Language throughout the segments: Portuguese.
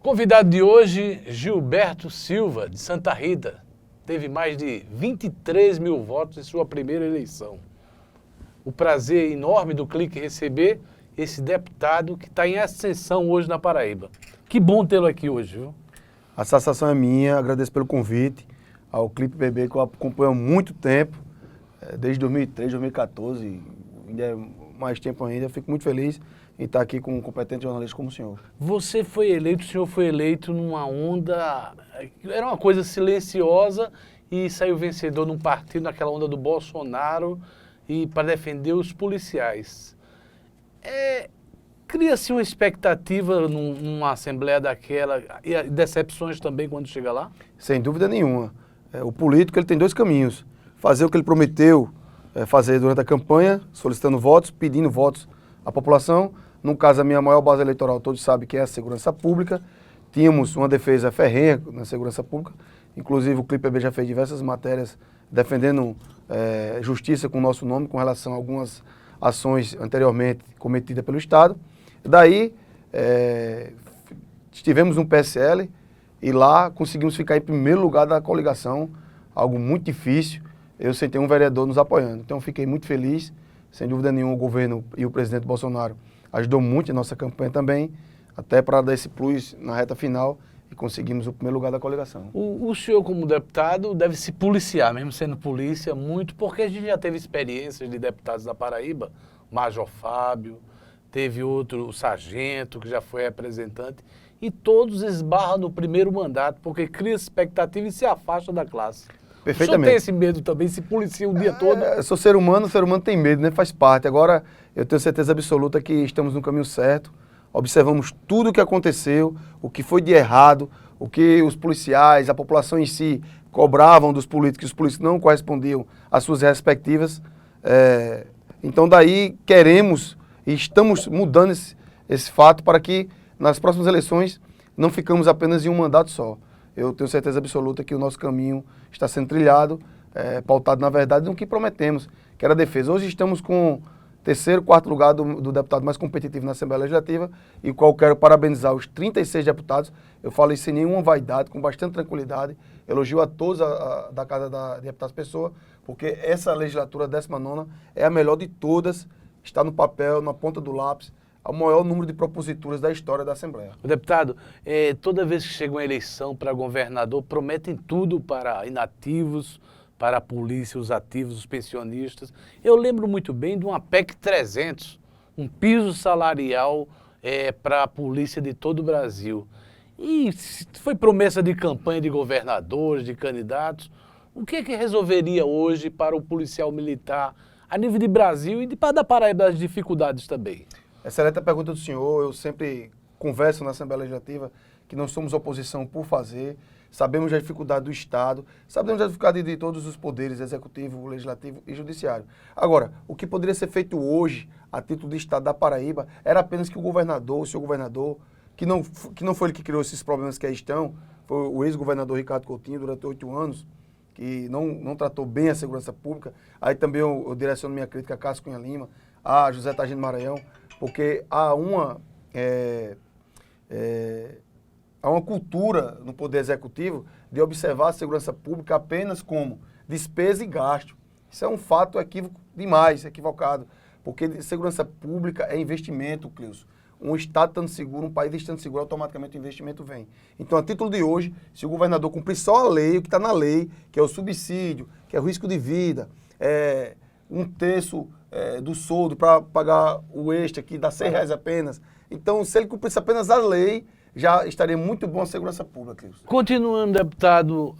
Convidado de hoje, Gilberto Silva, de Santa Rita. Teve mais de 23 mil votos em sua primeira eleição. O prazer enorme do Clique receber esse deputado que está em ascensão hoje na Paraíba. Que bom tê-lo aqui hoje, viu? A satisfação é minha, agradeço pelo convite ao Clipe BB, que eu acompanho há muito tempo, desde 2013, 2014, ainda é mais tempo ainda. Eu fico muito feliz em estar aqui com um competente jornalista como o senhor. Você foi eleito, o senhor foi eleito numa onda, era uma coisa silenciosa e saiu vencedor num partido, naquela onda do Bolsonaro, e para defender os policiais. Cria-se uma expectativa numa assembleia daquela, e decepções também quando chega lá? Sem dúvida nenhuma. O político ele tem dois caminhos: fazer o que ele prometeu fazer durante a campanha, solicitando votos, pedindo votos à população. No caso, a minha maior base eleitoral, todos sabem que é a segurança pública. Tínhamos uma defesa ferrenha na segurança pública. Inclusive, o Clipe BB já fez diversas matérias defendendo justiça com o nosso nome, com relação a algumas ações anteriormente cometidas pelo Estado. Daí, estivemos no PSL e lá conseguimos ficar em primeiro lugar da coligação, algo muito difícil. Eu sentei um vereador nos apoiando. Então, fiquei muito feliz. Sem dúvida nenhuma, o governo e o presidente Bolsonaro ajudou muito em nossa campanha também, até para dar esse plus na reta final e conseguimos o primeiro lugar da coligação. O senhor, como deputado, deve se policiar, mesmo sendo polícia, muito, porque a gente já teve experiências de deputados da Paraíba, Major Fábio, teve outro, o Sargento, que já foi representante, e todos esbarram no primeiro mandato, porque cria expectativa e se afasta da classe. Perfeitamente. O senhor tem esse medo também, se policia o dia todo? Eu sou ser humano tem medo, né? Faz parte. Agora, eu tenho certeza absoluta que estamos no caminho certo, observamos tudo o que aconteceu, o que foi de errado, o que os policiais, a população em si, cobravam dos políticos, os políticos não correspondiam às suas respectivas. Então, daí, queremos e estamos mudando esse fato para que, nas próximas eleições, não ficamos apenas em um mandato só. Eu tenho certeza absoluta que o nosso caminho está sendo trilhado, pautado, na verdade, no que prometemos, que era a defesa. Hoje estamos com terceiro, quarto lugar do deputado mais competitivo na Assembleia Legislativa, e qual quero parabenizar os 36 deputados. Eu falo isso sem nenhuma vaidade, com bastante tranquilidade. Elogio a todos da Casa da Deputados Pessoa, porque essa legislatura 19ª é a melhor de todas, está no papel, na ponta do lápis, o maior número de proposituras da história da Assembleia. Deputado, toda vez que chega uma eleição para governador, prometem tudo para inativos, para a polícia, os ativos, os pensionistas. Eu lembro muito bem de uma PEC 300, um piso salarial para a polícia de todo o Brasil. E foi promessa de campanha de governadores, de candidatos. O que é que resolveria hoje para o policial militar a nível de Brasil e da Paraíba das dificuldades também? Excelente a pergunta do senhor. Eu sempre converso na Assembleia Legislativa que nós somos oposição por fazer, sabemos da dificuldade do Estado, sabemos da dificuldade de todos os poderes, executivo, legislativo e judiciário. Agora, o que poderia ser feito hoje, a título de Estado da Paraíba, era apenas que o governador, o senhor governador, que não foi ele que criou esses problemas que aí estão, foi o ex-governador Ricardo Coutinho, durante 8 anos, que não tratou bem a segurança pública. Aí também eu direciono minha crítica a Cássio Cunha Lima, a José Targino Maranhão, porque há uma cultura no Poder Executivo de observar a segurança pública apenas como despesa e gasto. Isso é um fato equívoco demais, equivocado, porque segurança pública é investimento, Cleuso. Um Estado estando seguro, um país estando seguro, automaticamente o investimento vem. Então, a título de hoje, se o governador cumprir só a lei, o que está na lei, que é o subsídio, que é o risco de vida, 1/3 do soldo para pagar o extra, que dá R$100 apenas. Então, se ele cumprisse apenas a lei, já estaria muito bom a segurança pública. Continuando, deputado,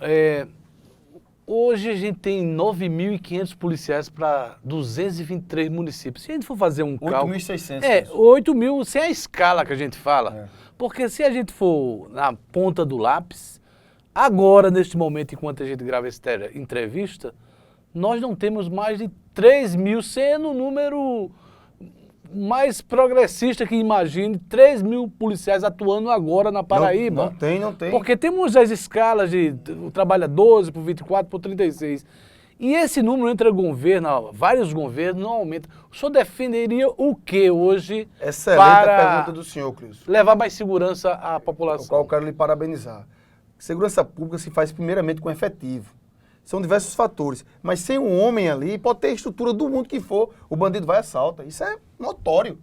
hoje a gente tem 9.500 policiais para 223 municípios. Se a gente for fazer um cálculo... 8.600. 8.000 sem a escala que a gente fala. Porque se a gente for na ponta do lápis, agora, neste momento, enquanto a gente grava essa entrevista, nós não temos mais de 3.000, sendo o número mais progressista que imagine, 3.000 policiais atuando agora na Paraíba. Não tem. Porque temos as escalas de trabalha 12 por 24 por 36. E esse número entre governo, vários governos, não aumenta. O senhor defenderia o que hoje Excelente para a pergunta do senhor, Cleuso. levar mais segurança à O população? qual eu quero lhe parabenizar. Segurança pública se faz primeiramente com efetivo. São diversos fatores. Mas sem um homem ali, pode ter a estrutura do mundo que for, o bandido vai e assalta. Isso é notório.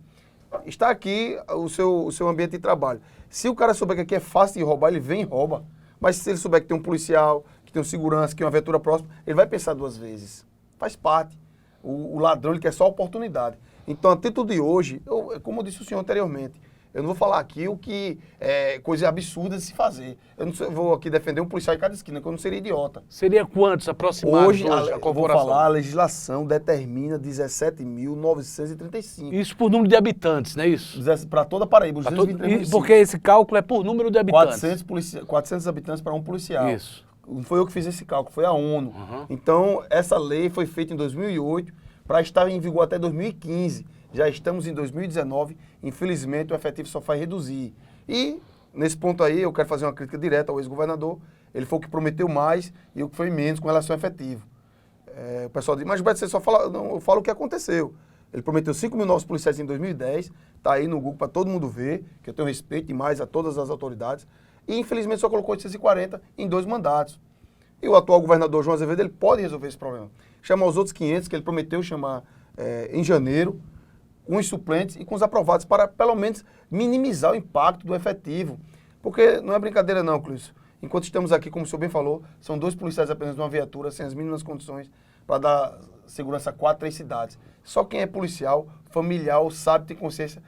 Está aqui o seu ambiente de trabalho. Se o cara souber que aqui é fácil de roubar, ele vem e rouba. Mas se ele souber que tem um policial, que tem um segurança, que tem uma viatura próxima, ele vai pensar duas vezes. Faz parte. O ladrão, ele quer só oportunidade. Então, a título de hoje, como eu disse o senhor anteriormente, eu não vou falar aqui o que é coisa absurda de se fazer. Eu não vou aqui defender um policial em cada esquina, que eu não seria idiota. Seria quantos aproximados Hoje, a eu vou corporação? falar, a legislação determina 17.935. Isso por número de habitantes, não é isso? Para toda a Paraíba, os Pra 223 municípios. porque esse cálculo é por número de habitantes. 400 habitantes para um policial. Isso. Não foi eu que fiz esse cálculo, foi a ONU. Uhum. Então, essa lei foi feita em 2008 para estar em vigor até 2015. Já estamos em 2019, infelizmente o efetivo só vai reduzir. E, nesse ponto aí, eu quero fazer uma crítica direta ao ex-governador. Ele foi o que prometeu mais e o que foi menos com relação ao efetivo. O pessoal diz, mas Beto, você só fala, não, eu falo o que aconteceu. Ele prometeu 5 mil novos policiais em 2010, está aí no Google para todo mundo ver, que eu tenho respeito demais a todas as autoridades. E, infelizmente, só colocou 840 em 2 mandatos. E o atual governador João Azevedo, ele pode resolver esse problema. Chamar os outros 500, que ele prometeu chamar em janeiro, com os suplentes e com os aprovados, para pelo menos minimizar o impacto do efetivo. Porque não é brincadeira não, Cleuso. Enquanto estamos aqui, como o senhor bem falou, são 2 policiais apenas numa viatura, sem as mínimas condições, para dar segurança a 4, 3 cidades. Só quem é policial, familiar, sabe, tem consciência,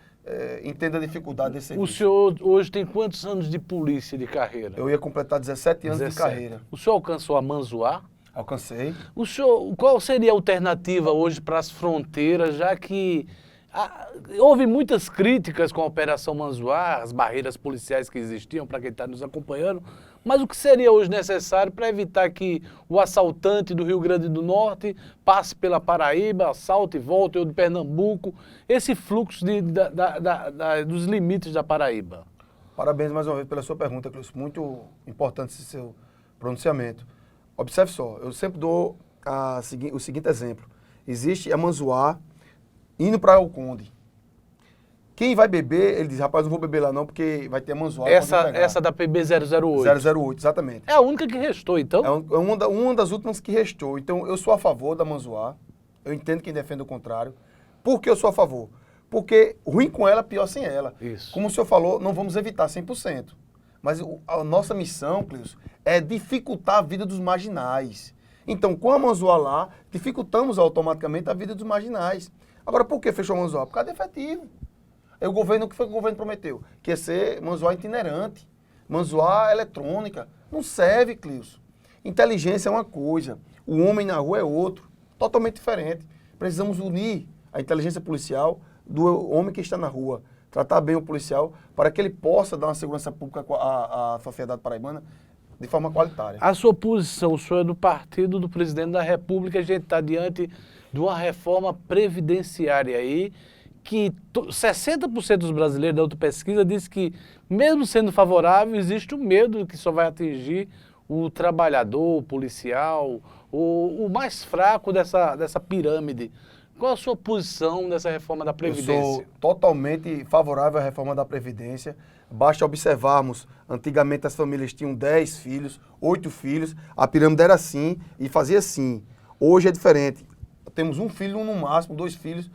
entende a dificuldade desse serviço. O senhor hoje tem quantos anos de polícia de carreira? Eu ia completar 17 anos 17. de carreira. O senhor alcançou a Manzoá? Alcancei. O senhor, qual seria a alternativa hoje para as fronteiras, já que houve muitas críticas com a Operação Manzoá, as barreiras policiais que existiam, para quem está nos acompanhando, mas o que seria hoje necessário para evitar que o assaltante do Rio Grande do Norte passe pela Paraíba, assalte e volte, ou de Pernambuco, esse fluxo dos limites da Paraíba? Parabéns mais uma vez pela sua pergunta, Cleuso. Muito importante esse seu pronunciamento. Observe só, eu sempre dou o seguinte exemplo. Existe a Manzoá indo para o Conde. Quem vai beber, ele diz, rapaz, não vou beber lá não, porque vai ter a Manzoá. Essa da PB 008. 008, exatamente. É a única que restou, então? É uma das últimas que restou. Então, eu sou a favor da Manzoá. Eu entendo quem defende o contrário. Por que eu sou a favor? Porque ruim com ela, pior sem ela. Isso. Como o senhor falou, não vamos evitar 100%. Mas a nossa missão, Cleuso, é dificultar a vida dos marginais. Então, com a Manzoá lá, dificultamos automaticamente a vida dos marginais. Agora, por que fechou a Manzoá? Por causa do efetivo. O que foi que o governo prometeu? Que ia ser Manzoá itinerante, Manzoá eletrônica. Não serve, Cleuso. Inteligência é uma coisa, o homem na rua é outro, totalmente diferente. Precisamos unir a inteligência policial do homem que está na rua, tratar bem o policial para que ele possa dar uma segurança pública à sociedade paraibana de forma qualitária. A sua posição, o senhor é do partido do presidente da República, a gente está diante de uma reforma previdenciária aí, que 60% dos brasileiros da outra pesquisa diz que, mesmo sendo favorável, existe o medo que só vai atingir o trabalhador, o policial, o mais fraco dessa pirâmide. Qual a sua posição nessa reforma da Previdência? Eu sou totalmente favorável à reforma da Previdência. Basta observarmos, antigamente as famílias tinham 10 filhos, 8 filhos, a pirâmide era assim e fazia assim. Hoje é diferente. Temos um filho no máximo, 2 filhos,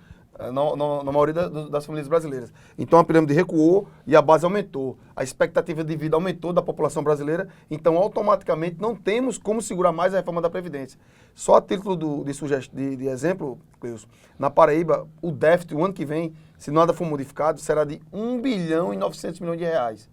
na maioria das famílias brasileiras. Então a pirâmide recuou e a base aumentou. A expectativa de vida aumentou da população brasileira, então automaticamente não temos como segurar mais a reforma da Previdência. Só a título de exemplo, Cleuso, na Paraíba, o déficit, o ano que vem, se nada for modificado, será de 1 bilhão e 900 milhões de reais.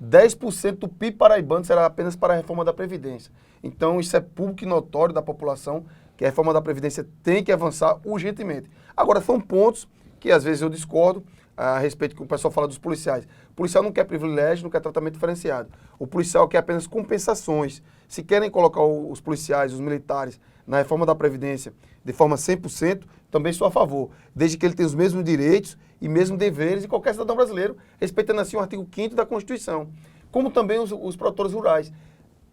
10% do PIB paraibano será apenas para a reforma da Previdência. Então isso é público e notório da população, que a reforma da Previdência tem que avançar urgentemente. Agora, são pontos que às vezes eu discordo a respeito que o pessoal fala dos policiais. O policial não quer privilégio, não quer tratamento diferenciado. O policial quer apenas compensações. Se querem colocar os policiais, os militares, na reforma da Previdência de forma 100%, também sou a favor, desde que ele tenha os mesmos direitos e mesmos deveres de qualquer cidadão brasileiro, respeitando assim o artigo 5º da Constituição. Como também os produtores rurais.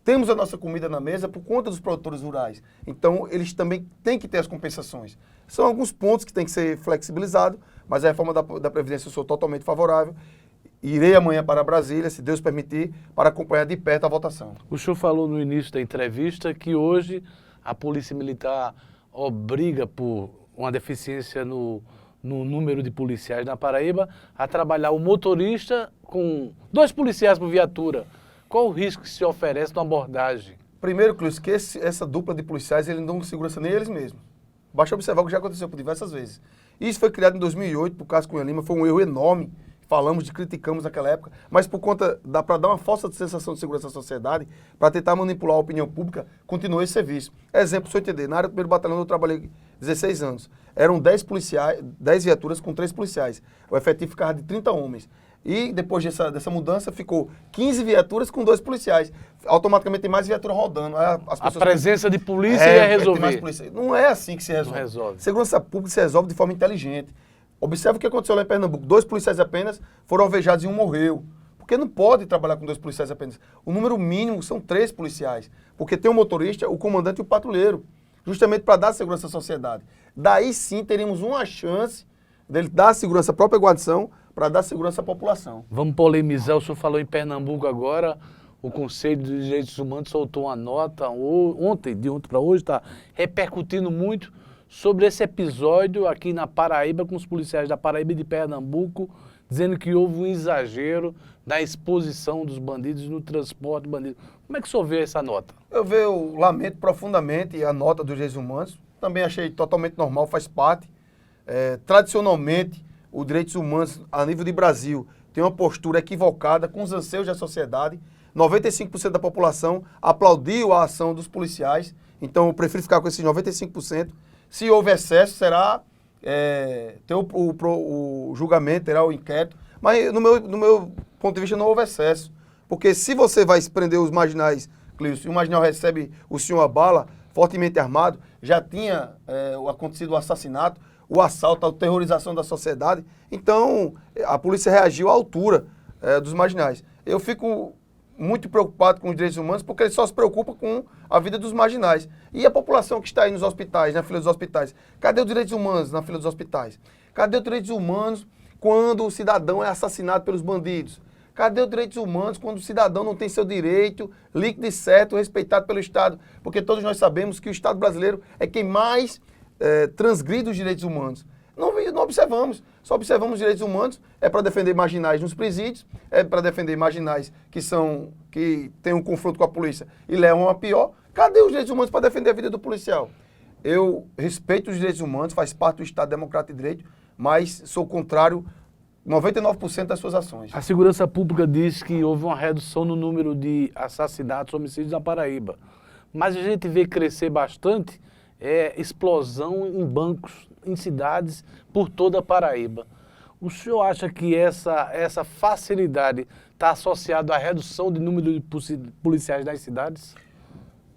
temos a nossa comida na mesa por conta dos produtores rurais. Então, eles também têm que ter as compensações. São alguns pontos que têm que ser flexibilizados, mas a reforma da Previdência eu sou totalmente favorável. Irei amanhã para Brasília, se Deus permitir, para acompanhar de perto a votação. O senhor falou no início da entrevista que hoje a Polícia Militar obriga, por uma deficiência no número de policiais na Paraíba, a trabalhar o motorista com 2 policiais por viatura. Qual o risco que se oferece na abordagem? Primeiro, Clício, que essa dupla de policiais, eles não dão segurança nem eles mesmos. Basta observar o que já aconteceu por diversas vezes. Isso foi criado em 2008, por caso Cunha Lima, foi um erro enorme. Falamos, criticamos naquela época, mas por conta, para dar uma falsa sensação de segurança à sociedade, para tentar manipular a opinião pública, continuou esse serviço. Exemplo, se eu entender, na área do 1º Batalhão eu trabalhei 16 anos. Eram 10 policiais, 10 viaturas com 3 policiais. O efetivo ficava de 30 homens. E depois dessa mudança ficou 15 viaturas com 2 policiais. Automaticamente tem mais viatura rodando. A presença de polícia ia resolver. Não é assim que se resolve. Não resolve. Segurança pública se resolve de forma inteligente. Observe o que aconteceu lá em Pernambuco. 2 policiais apenas foram alvejados e um morreu. Porque não pode trabalhar com 2 policiais apenas. O número mínimo são 3 policiais. Porque tem o motorista, o comandante e o patrulheiro. Justamente para dar segurança à sociedade. Daí sim teríamos uma chance dele dar segurança à própria guarnição para dar segurança à população. Vamos polemizar, o senhor falou em Pernambuco agora, o Conselho de Direitos Humanos soltou uma nota de ontem para hoje, está repercutindo muito sobre esse episódio aqui na Paraíba, com os policiais da Paraíba e de Pernambuco, dizendo que houve um exagero na exposição dos bandidos no transporte de bandidos. Como é que o senhor vê essa nota? Eu lamento profundamente a nota dos direitos humanos, também achei totalmente normal, faz parte. Tradicionalmente, os direitos humanos a nível de Brasil tem uma postura equivocada com os anseios da sociedade. 95% da população aplaudiu a ação dos policiais, então eu prefiro ficar com esses 95%. Se houve excesso, será ter o julgamento, terá o inquérito, mas no meu ponto de vista não houve excesso, porque se você vai prender os marginais, Clício, e o marginal recebe o senhor a bala, fortemente armado, já tinha acontecido o assassinato, o assalto, a terrorização da sociedade. Então, a polícia reagiu à altura dos marginais. Eu fico muito preocupado com os direitos humanos porque eles só se preocupam com a vida dos marginais. E a população que está aí nos hospitais, na fila dos hospitais? Cadê os direitos humanos na fila dos hospitais? Cadê os direitos humanos quando o cidadão é assassinado pelos bandidos? Cadê os direitos humanos quando o cidadão não tem seu direito líquido e certo, respeitado pelo Estado? Porque todos nós sabemos que o Estado brasileiro é quem mais transgride os direitos humanos. Não observamos, só observamos os direitos humanos, para defender marginais nos presídios, para defender marginais que têm um confronto com a polícia e levam a pior. Cadê os direitos humanos para defender a vida do policial? Eu respeito os direitos humanos, faz parte do Estado Democrático de Direito, mas sou contrário 99% das suas ações. A Segurança Pública diz que houve uma redução no número de assassinatos, homicídios na Paraíba. Mas a gente vê crescer bastante explosão em bancos, em cidades por toda a Paraíba. O senhor acha que essa facilidade está associada à redução de número de policiais nas cidades?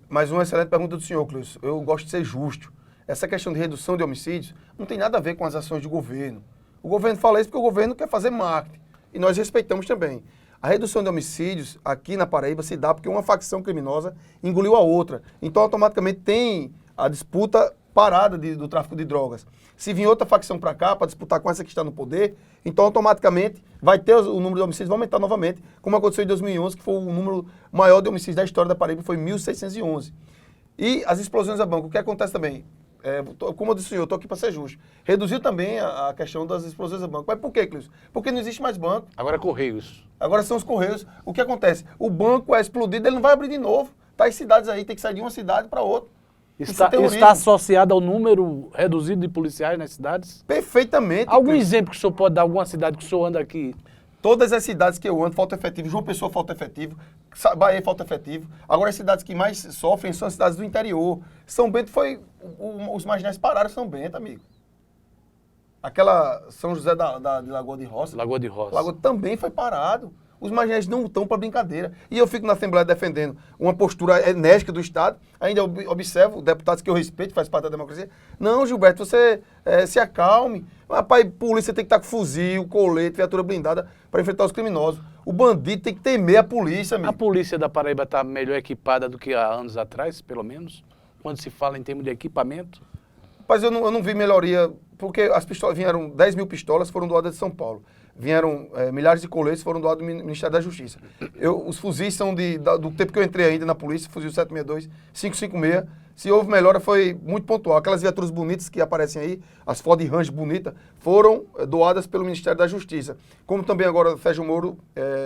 Mais uma excelente pergunta do senhor, Clício. Eu gosto de ser justo. Essa questão de redução de homicídios não tem nada a ver com as ações do governo. O governo fala isso porque o governo quer fazer marketing. E nós respeitamos também. A redução de homicídios aqui na Paraíba se dá porque uma facção criminosa engoliu a outra. Então, automaticamente, tem a disputa parada do tráfico de drogas. Se vir outra facção para cá para disputar com essa que está no poder, então automaticamente vai ter o número de homicídios vai aumentar novamente, como aconteceu em 2011, que foi o número maior de homicídios da história da Paraíba, foi 1.611. E as explosões a banco, o que acontece também? Como eu disse, eu estou aqui para ser justo. Reduziu também a questão das explosões a banco. Mas por quê, Clício? Porque não existe mais banco. Agora é Correios. Agora são os Correios. O que acontece? O banco é explodido, ele não vai abrir de novo. Tá em cidades aí, tem que sair de uma cidade para outra. Está associado ao número reduzido de policiais nas cidades? Perfeitamente. Algum exemplo que o senhor pode dar, alguma cidade que o senhor anda aqui? Todas as cidades que eu ando, falta efetivo. João Pessoa, falta efetivo. Bahia, falta efetivo. Agora, as cidades que mais sofrem são as cidades do interior. São Bento os marginais pararam São Bento, amigo. Aquela São José de Lagoa de Roça. Lagoa de Roça. Lagoa também foi parado. Os marginais não estão para brincadeira. E eu fico na Assembleia defendendo uma postura enérgica do Estado. Ainda observo deputados que eu respeito, faz parte da democracia. Não, Gilberto, você se acalme. Rapaz, polícia tem que estar com fuzil, colete, viatura blindada para enfrentar os criminosos. O bandido tem que temer a polícia, A amigo. polícia da Paraíba está melhor equipada do que há anos atrás, pelo menos, quando se fala em termos de equipamento. Mas eu não vi melhoria, porque as pistolas vieram, 10 mil pistolas foram doadas de São Paulo. Vieram milhares de coletes, foram doados do Ministério da Justiça. Os fuzis são do tempo que eu entrei ainda na polícia, fuzil 762, 556. Se houve melhora foi muito pontual. Aquelas viaturas bonitas que aparecem aí, as Ford Ranger bonitas, foram doadas pelo Ministério da Justiça. Como também agora o Sérgio Moro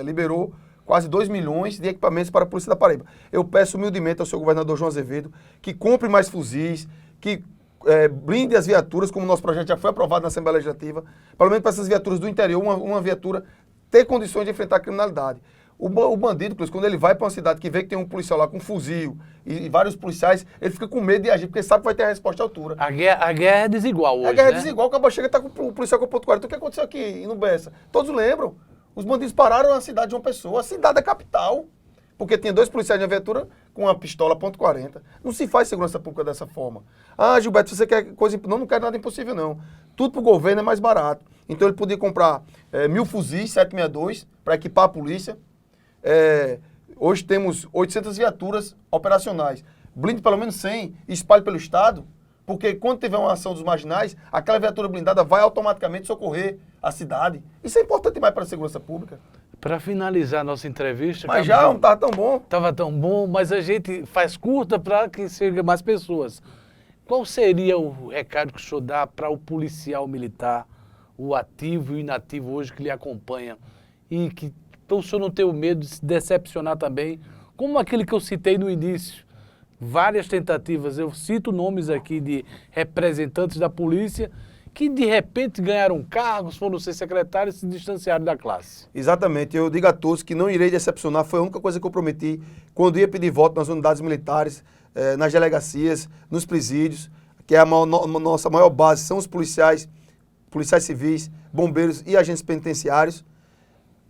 liberou quase 2 milhões de equipamentos para a Polícia da Paraíba. Eu peço humildemente ao seu governador João Azevedo que compre mais fuzis, que blinde as viaturas, como o nosso projeto já foi aprovado na Assembleia Legislativa, pelo menos para essas viaturas do interior, uma viatura ter condições de enfrentar a criminalidade. O bandido, quando ele vai para uma cidade que vê que tem um policial lá com um fuzil e vários policiais, ele fica com medo de agir, porque sabe que vai ter a resposta à altura. A guerra é desigual hoje, A guerra é né? desigual, acabou chega e tá com o policial com o ponto 40. O que aconteceu aqui no Bessa? Todos lembram. Os bandidos pararam na cidade de uma pessoa, a cidade é capital. Porque tinha 2 policiais de viatura com uma pistola .40. Não se faz segurança pública dessa forma. Ah, Gilberto, você quer coisa... Não quero nada impossível, não. Tudo pro governo é mais barato. Então ele podia comprar 1000 fuzis 762 para equipar a polícia. Hoje temos 800 viaturas operacionais. Blinde pelo menos 100 e espalhe pelo estado, porque quando tiver uma ação dos marginais, aquela viatura blindada vai automaticamente socorrer a cidade. Isso é importante demais para a segurança pública. Para finalizar a nossa entrevista... Mas já não estava tão bom. Estava tão bom, mas a gente faz curta para que chegue mais pessoas. Qual seria o recado que o senhor dá para o policial militar, o ativo e o inativo hoje que lhe acompanha, e que para o senhor não ter o medo de se decepcionar também, como aquele que eu citei no início, várias tentativas, eu cito nomes aqui de representantes da polícia que de repente ganharam cargos, foram ser secretários e se distanciaram da classe. Exatamente, eu digo a todos que não irei decepcionar, foi a única coisa que eu prometi quando ia pedir voto nas unidades militares, nas delegacias, nos presídios, que é a nossa maior base, são os policiais civis, bombeiros e agentes penitenciários.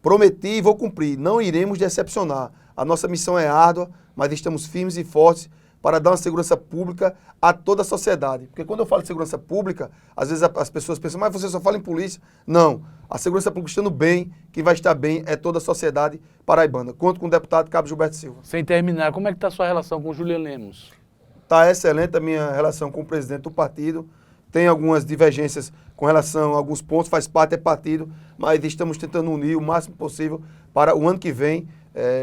Prometi e vou cumprir, não iremos decepcionar. A nossa missão é árdua, mas estamos firmes e fortes para dar uma segurança pública a toda a sociedade. Porque quando eu falo de segurança pública, às vezes as pessoas pensam, mas você só fala em polícia. Não, a segurança pública estando bem, quem vai estar bem é toda a sociedade paraibana. Conto com o deputado Cabo Gilberto Silva. Sem terminar, como é que está a sua relação com o Juliano Lemos? Está excelente a minha relação com o presidente do partido. Tem algumas divergências com relação a alguns pontos, faz parte, é partido, mas estamos tentando unir o máximo possível para o ano que vem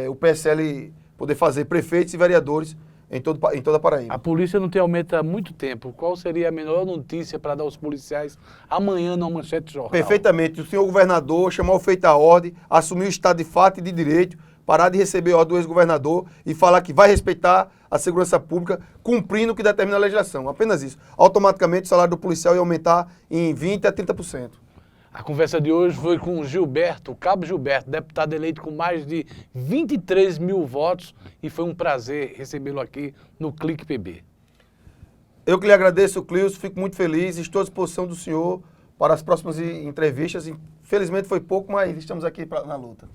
o PSL poder fazer prefeitos e vereadores em toda a Paraíba. A polícia não tem aumento há muito tempo. Qual seria a melhor notícia para dar aos policiais amanhã na manchete de jornal? Perfeitamente. O senhor governador chamar o feito a ordem, assumir o estado de fato e de direito, parar de receber ordem do ex-governador e falar que vai respeitar a segurança pública, cumprindo o que determina a legislação. Apenas isso. Automaticamente o salário do policial ia aumentar em 20% a 30%. A conversa de hoje foi com o Gilberto, Cabo Gilberto, deputado eleito com mais de 23 mil votos, e foi um prazer recebê-lo aqui no Clique PB. Eu que lhe agradeço, Cleuso, fico muito feliz, estou à disposição do senhor para as próximas entrevistas. Infelizmente foi pouco, mas estamos aqui na luta.